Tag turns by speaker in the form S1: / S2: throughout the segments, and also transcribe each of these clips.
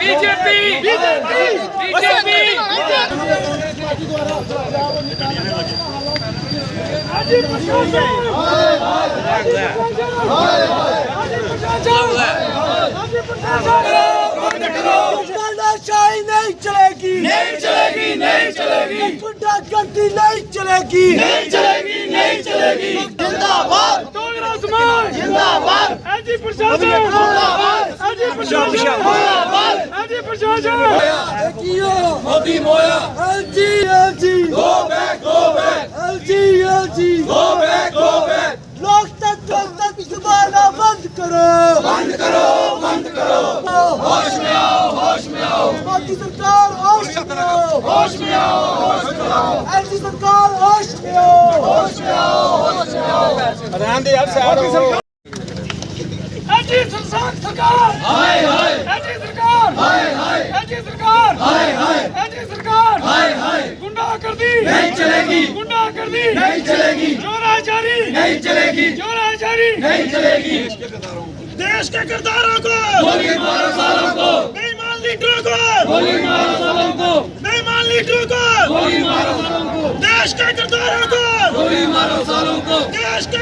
S1: BJP
S2: नहीं चलेगी, नहीं चलेगी, नहीं चलेगी, गुंडागर्दी नहीं चलेगी, नहीं चलेगी, नहीं चलेगी। जिंदाबाद डोगरा समाज, जिंदाबाद एलजी प्रशासन, जिंदाबाद एलजी प्रशासन, जिंदाबाद एलजी प्रशासन। मोदी मोया LG LG go back LG LG go back लोकतंत्र दबाना बंद करो, बंद करो, बंद करो। होश में आओ, होश में आओ। मोदी सरकार होश में आओ, होश में आओ, होश में आओ। एलजी सरकार होश में आओ, होश में आओ, होश में आओ। रहने दे यार साइड हो। एलजी सरकार हाय हाय, एलजी सरकार हाय हाय, एलजी सरकार हाय हाय, एलजी सरकार हाय हाय। गुंडागर्दी नहीं चलेगी, गुंडागर्दी नहीं चलेगी, जोराजारी नहीं चलेगी, जोराजारी नहीं चलेगी। देश के किरदारों को गोली मारो, सालों को बेईमान लीडरों को गोली मारो, सालों को बेईमान लीडरों को गोली मारो, सालों को देश के किरदारों को गोली मारो, सालों को देश के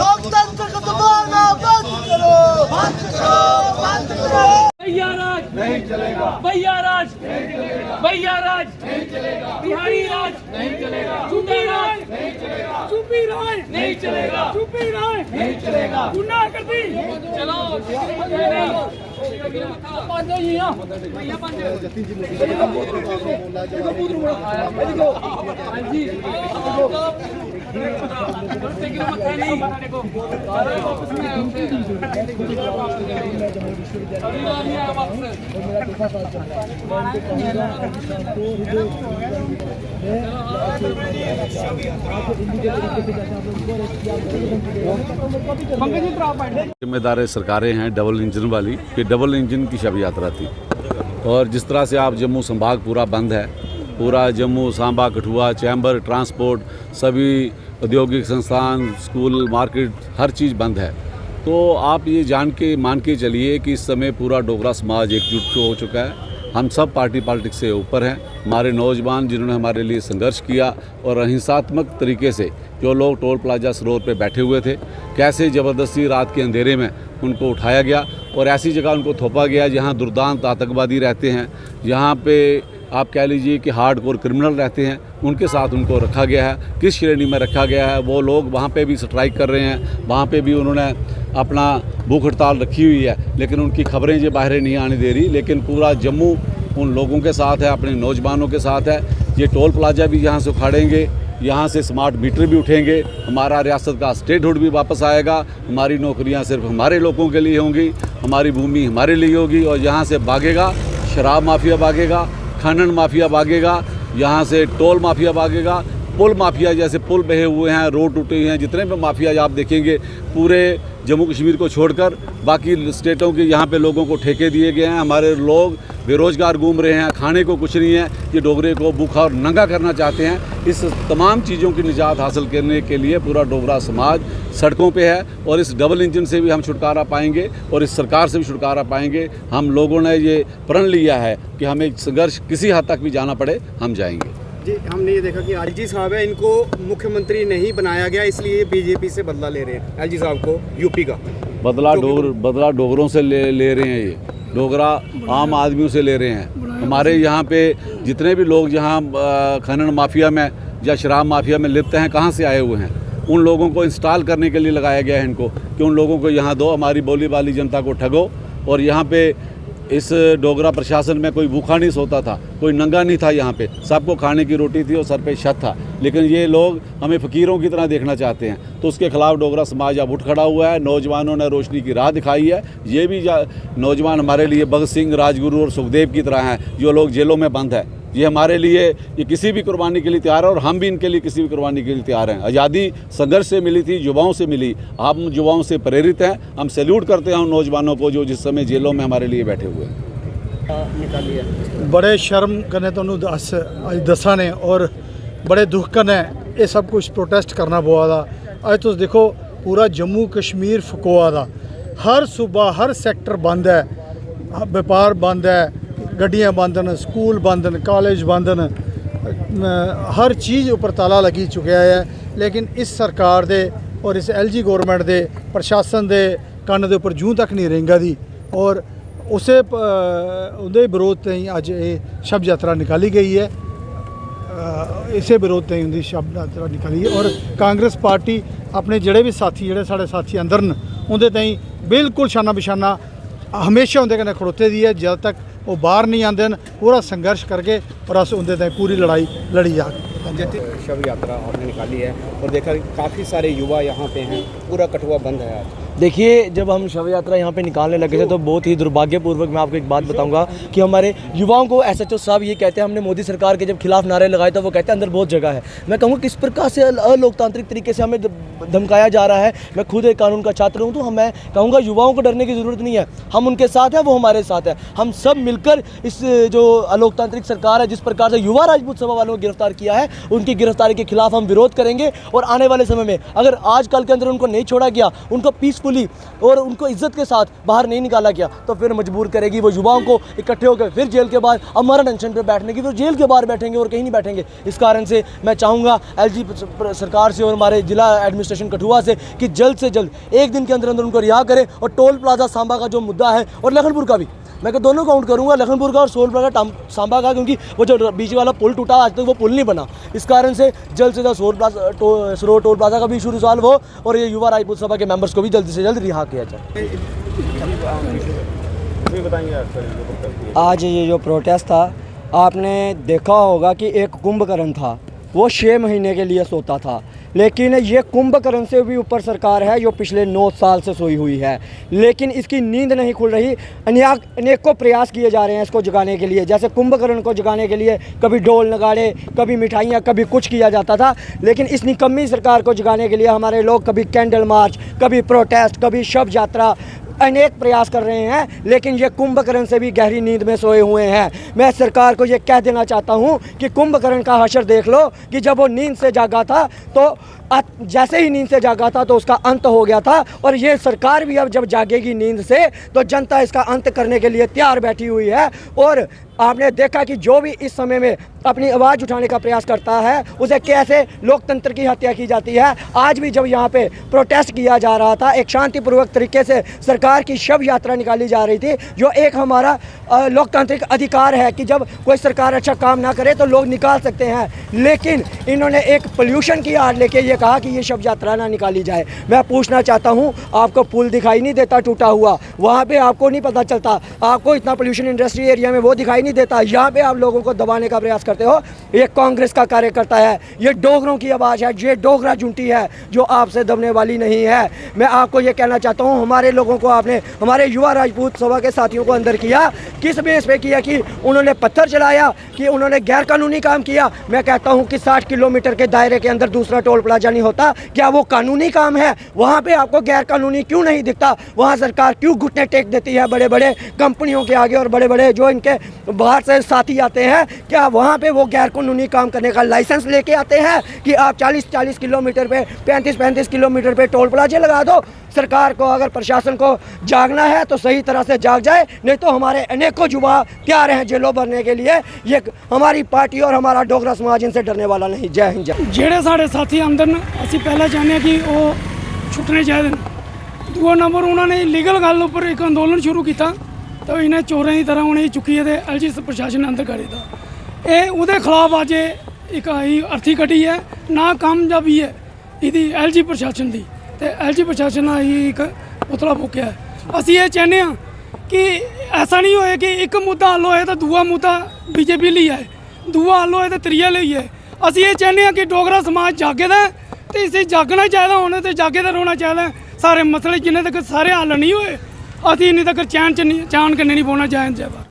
S2: लोकतंत्र को दबाना बंद करो, बंद करो, बंद करो। भैया राज नहीं चलेगा, भैया राज नहीं चलेगा, भैया राज नहीं चलेगा, बिहारी राज नहीं चलेगा, चुपी राज नहीं चलेगा, चुपी राज नहीं चलेगा, चुपी राज नहीं चलेगा। गुंडागर्दी चलो
S3: जिम्मेदार सरकारें हैं डबल इंजन वाली, ये डबल इंजन की शव यात्रा थी। और जिस तरह से आप जम्मू संभाग पूरा बंद है, पूरा जम्मू सांबा कठुआ चैम्बर ट्रांसपोर्ट सभी औद्योगिक संस्थान स्कूल मार्केट हर चीज़ बंद है। तो आप ये जान के मान के चलिए कि इस समय पूरा डोगरा समाज एकजुट हो चुका है। हम सब पार्टी पॉलिटिक्स से ऊपर हैं। हमारे नौजवान जिन्होंने हमारे लिए संघर्ष किया और अहिंसात्मक तरीके से जो लोग टोल प्लाजा सरोवर पे बैठे हुए थे, कैसे ज़बरदस्ती रात के अंधेरे में उनको उठाया गया और ऐसी जगह उनको थोपा गया जहाँ दुर्दांत आतंकवादी रहते हैं, जहाँ पे आप कह लीजिए कि हार्डकोर क्रिमिनल रहते हैं, उनके साथ उनको रखा गया है। किस श्रेणी में रखा गया है, वो लोग वहाँ पे भी स्ट्राइक कर रहे हैं, वहाँ पे भी उन्होंने अपना भूख हड़ताल रखी हुई है, लेकिन उनकी खबरें जो बाहर नहीं आने दे रही। लेकिन पूरा जम्मू उन लोगों के साथ है, अपने नौजवानों के साथ है। ये टोल प्लाजा भी यहाँ से उखाड़ेंगे, यहाँ से स्मार्ट मीटर भी उठेंगे, हमारा रियासत का स्टेटहुड भी वापस आएगा, हमारी नौकरियाँ सिर्फ हमारे लोगों के लिए होंगी, हमारी भूमि हमारे लिए होगी। और यहाँ से भागेगा शराब माफिया, भागेगा खनन माफिया, भागेगा यहाँ से टोल माफिया, भागेगा पुल माफिया। जैसे पुल बहे हुए हैं, रोड टूटे हुए हैं, जितने भी माफिया आप देखेंगे पूरे जम्मू कश्मीर को छोड़कर बाकी स्टेटों के यहाँ पे लोगों को ठेके दिए गए हैं। हमारे लोग बेरोजगार घूम रहे हैं, खाने को कुछ नहीं है। ये डोगरे को भूखा और नंगा करना चाहते हैं। इस तमाम चीज़ों की निजात हासिल करने के लिए पूरा डोगरा समाज सड़कों पे है और इस डबल इंजन से भी हम छुटकारा पाएंगे और इस सरकार से भी छुटकारा पाएंगे। हम लोगों ने ये प्रण लिया है कि हमें संघर्ष किसी हद तक भी जाना पड़े, हम जाएंगे।
S4: जी, हमने ये देखा कि एलजी साहब है, इनको मुख्यमंत्री नहीं बनाया गया, इसलिए बीजेपी से बदला ले रहे हैं एलजी साहब को, यूपी का
S3: बदला डोगरों से ले रहे हैं। ये डोगरा आम आदमियों से ले रहे हैं। हमारे यहाँ पे जितने भी लोग जहाँ खनन माफिया में या शराब माफिया में लिप्त हैं, कहाँ से आए हुए हैं, उन लोगों को इंस्टॉल करने के लिए लगाया गया है इनको कि उन लोगों को यहाँ दो, हमारी बोली वाली जनता को ठगो। और यहाँ पे इस डोगरा प्रशासन में कोई भूखा नहीं सोता था, कोई नंगा नहीं था, यहाँ पे सबको खाने की रोटी थी और सर पे छत था। लेकिन ये लोग हमें फ़कीरों की तरह देखना चाहते हैं, तो उसके खिलाफ डोगरा समाज अब उठ खड़ा हुआ है। नौजवानों ने रोशनी की राह दिखाई है। ये भी नौजवान हमारे लिए भगत सिंह, राजगुरु और सुखदेव की तरह हैं, जो लोग जेलों में बंद है। ये हमारे लिए ये किसी भी कुर्बानी के लिए तैयार है और हम भी इनके लिए किसी भी कुर्बानी के लिए तैयार हैं। आज़ादी संघर्ष से मिली थी, युवाओं से मिली। हम युवाओं से प्रेरित हैं। हम सैल्यूट करते हैं उन नौजवानों को जो जिस समय जेलों में हमारे लिए बैठे हुए हैं।
S2: बड़े शर्म कने तो दसा ने और बड़े दुख कने ये सब कुछ प्रोटेस्ट करना पवा दा। अज तुम देखो पूरा जम्मू कश्मीर फकोआ दा, हर सूबा हर सैक्टर बंद है।
S1: व्यापार बंद है, गड्डियां बंद न, स्कूल बंद न, कॉलेज बंद न, हर चीज़ उपर ताला लगी चुका है। लेकिन इस सरकार दे और इस LG गौरमेंट दे प्रशासन दे कन्न दे उपर जूं तक नहीं रेंगा दी और उसे उहदे विरोध ताईं अज ये शब यात्रा निकाली गई है। इसे विरोध ताईं उहदी शब यात्रा निकाली है और कांग्रेस पार्टी अपने जेड़े भी साथी जेड़े साढ़े साथी अंदर न उहदे ताईं बिल्कुल शाना बिशाना हमेशा उहदे कन्नै खड़ोते दी है। जब तक वो बाहर नहीं आते हैं पूरा संघर्ष करके और अस उहदे ताईं पूरी लड़ाई लड़ी जाके।
S4: शव यात्रा आपने निकाली है और देखा काफ़ी सारे युवा यहाँ पे हैं, पूरा कठुआ बंद है आज।
S5: देखिए, जब हम शव यात्रा यहाँ पे निकालने लगे थे तो बहुत ही दुर्भाग्यपूर्वक मैं आपको एक बात बताऊंगा कि हमारे युवाओं को SHO साहब ये कहते हैं, हमने मोदी सरकार के जब खिलाफ नारे लगाए तो वो कहते हैं अंदर बहुत जगह है। मैं कहूँगा किस प्रकार से अलोकतांत्रिक तरीके से हमें धमकाया जा रहा है। मैं खुद एक कानून का छात्र हूँ तो मैं कहूँगा युवाओं को डरने की ज़रूरत नहीं है, हम उनके साथ हैं, वो हमारे साथ है। हम सब मिलकर इस जो अलोकतांत्रिक सरकार है जिस प्रकार से युवा राजपूत सभा वालों को गिरफ्तार किया है उनकी गिरफ्तारी के खिलाफ हम विरोध करेंगे। और आने वाले समय में अगर आज कल के अंदर उनको नहीं छोड़ा गया, उनको पीसफुली और उनको इज्जत के साथ बाहर नहीं निकाला गया तो फिर मजबूर करेगी वो युवाओं को इकट्ठे होकर फिर जेल के बाहर अमरण अनशन पर बैठने की, तो जेल के बाहर बैठेंगे और कहीं नहीं बैठेंगे। इस कारण से मैं चाहूँगा LG सरकार से और हमारे जिला एडमिनिस्ट्रेशन कठुआ से कि जल्द से जल्द एक दिन के अंदर अंदर उनको रिहा करें। और टोल प्लाजा सांबा का जो मुद्दा है और लखनपुर का भी, मैं दोनों काउंट करूंगा, लखनपुर का और टोल प्लाजा सांबा का, क्योंकि वो जो बीच वाला पुल टूटा आज तक वो पुल नहीं बना। इस कारण से जल्द से जल्द टोल प्लाजा का भी इशू रिजॉल्व हो और ये युवा राजपूत सभा के मेंबर्स को भी जल्द से जल्द रिहा किया जाए।
S6: आज ये जो प्रोटेस्ट था आपने देखा होगा कि एक कुंभकर्ण था, वो 6 महीने के लिए सोता था, लेकिन ये कुंभकर्ण से भी ऊपर सरकार है जो पिछले 9 साल से सोई हुई है, लेकिन इसकी नींद नहीं खुल रही। अनेकों प्रयास किए जा रहे हैं इसको जगाने के लिए। जैसे कुंभकर्ण को जगाने के लिए कभी ढोल नगाड़े, कभी मिठाइयाँ, कभी कुछ किया जाता था, लेकिन इस निकम्मी सरकार को जगाने के लिए हमारे लोग कभी कैंडल मार्च, कभी प्रोटेस्ट, कभी शव यात्रा, अनेक प्रयास कर रहे हैं, लेकिन ये कुंभकर्ण से भी गहरी नींद में सोए हुए हैं। मैं सरकार को ये कह देना चाहता हूँ कि कुंभकर्ण का हशर देख लो कि जब वो नींद से जागा था तो जैसे ही नींद से जागा था तो उसका अंत हो गया था। और ये सरकार भी अब जब जागेगी नींद से तो जनता इसका अंत करने के लिए तैयार बैठी हुई है। और आपने देखा कि जो भी इस समय में अपनी आवाज़ उठाने का प्रयास करता है उसे कैसे लोकतंत्र की हत्या की जाती है। आज भी जब यहाँ पे प्रोटेस्ट किया जा रहा था, एक शांतिपूर्वक तरीके से सरकार की शव यात्रा निकाली जा रही थी, जो एक हमारा लोकतांत्रिक अधिकार है कि जब कोई सरकार अच्छा काम ना करे तो लोग निकाल सकते हैं, लेकिन इन्होंने एक पोल्यूशन की आड़ लेके ये कहा कि ये शव यात्रा ना निकाली जाए। मैं पूछना चाहता हूँ, आपको पुल दिखाई नहीं देता टूटा हुआ, वहाँ पे आपको नहीं पता चलता, आपको इतना पोल्यूशन इंडस्ट्री एरिया में वो दिखाई नहीं देता, यहाँ पे आप लोगों को दबाने का प्रयास करते हो। ये कांग्रेस का कार्यकर्ता है, ये डोगरों की आवाज़ है, ये डोगरा जुंटी है जो आपसे दबने वाली नहीं है। मैं आपको ये कहना चाहता हूँ, हमारे लोगों को आपने, हमारे युवा राजपूत सभा के साथियों को अंदर किया, किस बेस पे किया कि उन्होंने पत्थर चलाया, कि उन्होंने गैर कानूनी काम किया। मैं कहता हूँ कि 60 किलोमीटर के दायरे के अंदर दूसरा टोल प्लाजा नहीं होता, क्या वो कानूनी काम है? वहाँ पे आपको गैर कानूनी क्यों नहीं दिखता? वहाँ सरकार क्यों घुटने टेक देती है बड़े बड़े कंपनियों के आगे और बड़े बड़े जो इनके बाहर से साथी आते हैं? क्या वहाँ पे वो गैर कानूनी काम करने का लाइसेंस लेके आते हैं कि आप 40-40 किलोमीटर पे, 35-35 किलोमीटर पे टोल प्लाजे लगा दो? सरकार को, अगर प्रशासन को जागना है तो सही तरह से जाग जाए, नहीं तो हमारे अनेकों युवा तैयार हैं जेलों भरने के लिए। ये हमारी पार्टी और हमारा डोगरा समाज इनसे डरने वाला नहीं। जय हिंद।
S7: ਜਿਹੜੇ ਸਾਡੇ ਸਾਥੀ ਅੰਦਰ ਨੇ ਅਸੀਂ ਪਹਿਲਾਂ ਚਾਹੁੰਦੇ ਹਾਂ ਕਿ ਉਹ ਛੁੱਟਣੇ ਚਾਹੀਦੇ ਨੇ। ਦੂਆ ਨੰਬਰ ਉਹਨਾਂ ਨੇ ਲੀਗਲ ਗੱਲ ਉੱਪਰ ਇੱਕ ਅੰਦੋਲਨ ਸ਼ੁਰੂ ਕੀਤਾ ਤਾਂ ਇਹਨਾਂ ਚੋਰਾਂ ਦੀ ਤਰ੍ਹਾਂ ਉਹਨੇ ਚੁੱਕੀ ਹੈ ਤੇ LG ਪ੍ਰਸ਼ਾਸਨ ਨੇ ਅੰਦਰ ਕਰ ਦਿੱਤਾ। ਇਹ ਉਹਦੇ ਖਿਲਾਫ ਅੱਜ ਇੱਕ ਅਰਥੀ ਕੱਢੀ ਹੈ, ਨਾ ਕਾਮਯਾਬੀ ਹੈ ਇਹਦੀ LG ਪ੍ਰਸ਼ਾਸਨ ਦੀ, ਤੇ LG ਪ੍ਰਸ਼ਾਸਨ ਨਾਲ ਹੀ ਇੱਕ ਪੁਤਲਾ ਫੂਕਿਆ ਹੈ। ਅਸੀਂ ਇਹ ਚਾਹੁੰਦੇ ਹਾਂ ਕਿ ਐਸਾ ਨਹੀਂ ਹੋਏ ਕਿ ਇੱਕ ਮੁੱਦਾ ਹੱਲ ਹੋਏ ਤਾਂ ਦੂਆ ਮੁੱਦਾ BJP ਲਈ ਹੈ, ਦੂਆ ਹੱਲ ਹੋਏ ਤਾਂ ਤੀਆ ਲਈ ਹੈ। ਅਸੀਂ ਇਹ ਚਾਹੁੰਦੇ ਹਾਂ ਕਿ ਡੋਗਰਾ ਸਮਾਜ ਜਾਗਦਾ ਤੇ ਇਸੇ ਜਾਗਣਾ ਚਾਹੀਦਾ, ਹੁਣ ਤੇ ਜਾਗੇ ਤਾਂ ਰਹਿਣਾ ਚਾਹੀਦਾ। ਸਾਰੇ ਮਸਲੇ ਜਿੰਨੇ ਤੱਕ ਸਾਰੇ ਹੱਲ ਨਹੀਂ ਹੋਏ ਅਸੀਂ ਇੰਨੇ ਤੱਕ ਚੈਨ ਕੰਨੇ ਨਹੀਂ ਪਾਉਣਾ ਚਾਹੀਦਾ।